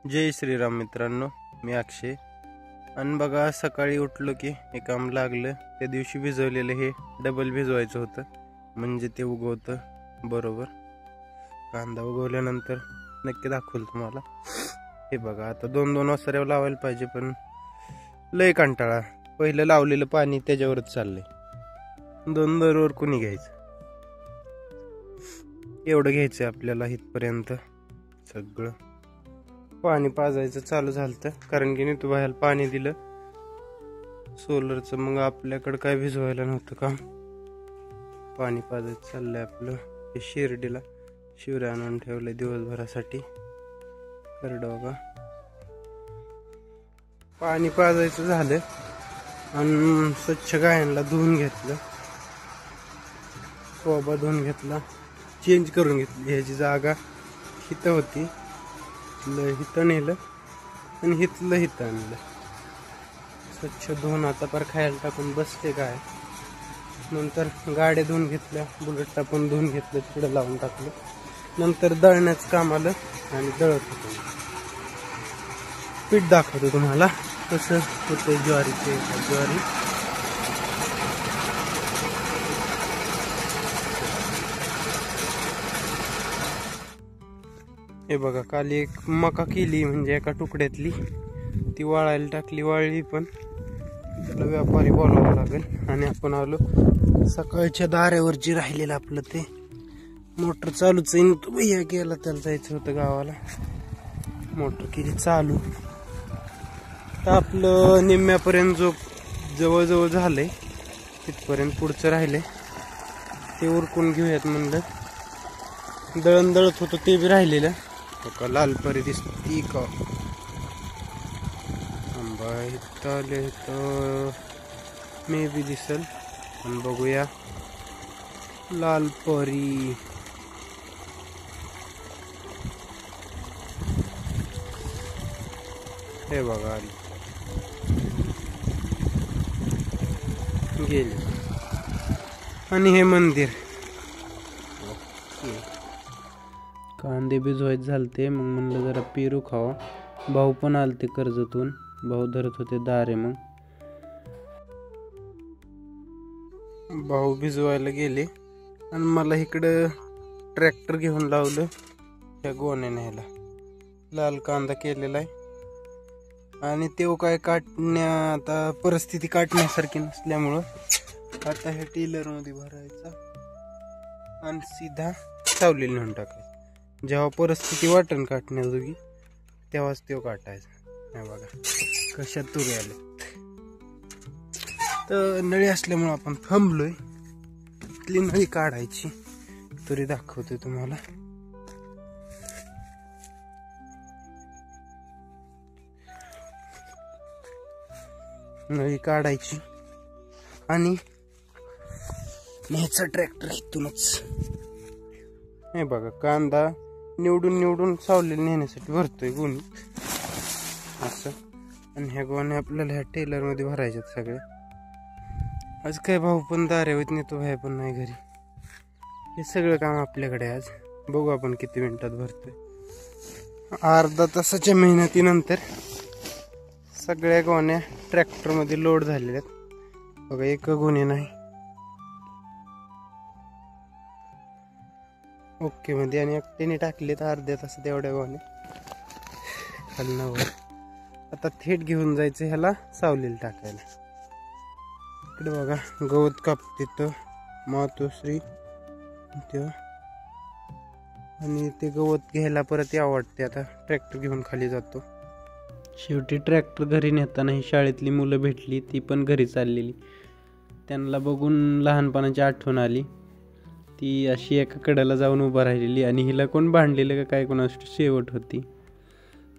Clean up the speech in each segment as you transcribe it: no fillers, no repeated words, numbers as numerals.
जय श्रीराम मित्रांनो, मी अक्षय. आणि बघा, सकाळी उठलो की हे काम लागलं. त्या दिवशी भिजवलेलं हे डबल भिजवायचं होतं, म्हणजे ते उगवतं बरोबर. कांदा उगवल्यानंतर नक्की दाखवलं तुम्हाला. हे बघा, आता 2-2 वासऱ्यावर लावायला पाहिजे, पण लय कंटाळा. पहिलं लावलेलं पाणी त्याच्यावरच चाललंय. 2 दरवर कोणी घ्यायचं? एवढं घ्यायचं आपल्याला इथपर्यंत. सगळं पाणी पाजायचं चालू झालं, कारण की नीतू बाहेर पाणी दिलं सोलरचं. मग आपल्याकडं काय भिजवायला नव्हतं काम. पाणी पाजायचं चाललंय आपलं. हे शिर्डीला शिवरे आणून ठेवलंय दिवसभरासाठी. करडं बघा, पाणी पाजायचं झालं आणि स्वच्छ गायांना धुवून घेतलं. कोबा धुवून घेतला, चेंज करून घेतली. ह्याची जागा हिथं होती, हिथं नेलं आणि हिथं आणलं. स्वच्छ धुवून आता पर खायला टाकून बसते काय. नंतर गाड्या धुवून घेतल्या, बुलेट पण धुवून घेतलं, तिकडे लावून टाकलं. नंतर दळण्याचं काम आलं आणि दळत होतो. पीठ दाखवतो तुम्हाला कसं होतं ज्वारीचे. ज्वारी हे बघा, काल एक मका केली, म्हणजे एका तुकड्यातली ती वाळायला टाकली. वाळली पण त्याला व्यापारी बोलावं लागेल. आणि आपण आलो सकाळच्या दाऱ्यावरची राहिलेलं आपलं ते मोटर चालूच आहे. तो भैया गेला, त्याला जायचं होतं गावाला. मोटर केली चालू. तर आपलं निम्म्यापर्यंत जवळजवळ झालंय. तिथपर्यंत पुढचं राहिलंय, ते उरकून घेऊयात म्हणलं. दळण दळत होतं ते बी राहिलेलं. का लाल परी दिसती का आंबा इथं तर मे बी दिसल. पण बघूया. लाल परी हे बघा, आली गेली. आणि हे मंदिर कांदे भिजवायचे झालते. मग म्हणलं जरा पेरू खावा. भाऊ पण आलते कर्जतून, भाऊ धरत होते दारे. मग भाऊ भिजवायला गेले आणि मला इकडं ट्रॅक्टर घेऊन लावलं. त्या गोण्या न्यायला लाल कांदा केलेला आहे. आणि तो काय आता परिस्थिती काटण्यासारखी नसल्यामुळं आता हे टेलर मध्ये भरायचा आणि सीधा सावलीला नेऊन टाकायचा. जेव्हा परिस्थिती वाटण काटण्याजोगी तेव्हाच तो काटायचा. नाही बघा कशा तुरी आले. तर नळी असल्यामुळे आपण थांबलोय. इथली नळी काढायची, तुरी दाखवतोय तुम्हाला. नळी काढायची आणि न्यायचा ट्रॅक्टर इथूनच. हे बघा, कांदा निवडून सावलीला नेण्यासाठी भरतोय गोणी असं. आणि ह्या गोण्या आपल्याला ह्या टेलर मध्ये भरायच्यात सगळ्या. आज काय भाऊ पण दाऱ्यावर नेतो, भाई पण नाही घरी. हे सगळं काम आपल्याकडे आज. बघू आपण किती मिनिटात भरतोय. अर्धा तासाच्या मेहनतीनंतर सगळ्या गोण्या ट्रॅक्टर मध्ये लोड झालेल्या आहेत. बघा, एक गोणी नाही. ओके मध्ये आणि एकट्याने टाकले तर अर्ध्या तासात एवढ्या गोण्या खालनावर. आता थेट घेऊन जायचं ह्याला सावलीला टाकायला. इकडे बघा, गवत कापते मातोश्री तेव्हा. आणि ते गवत घ्यायला परत या वाटते. आता ट्रॅक्टर घेऊन खाली जातो. शेवटी ट्रॅक्टर घरी नेताना ही शाळेतली मुलं भेटली, ती पण घरी चाललेली. त्यांना बघून लहानपणाची आठवण आली. ती अशी एका कडेला जाऊन उभा राहिलेली आणि हिला कोण भांडलेलं का काय कोणाची शेवट होती.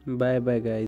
बाय बाय गाय.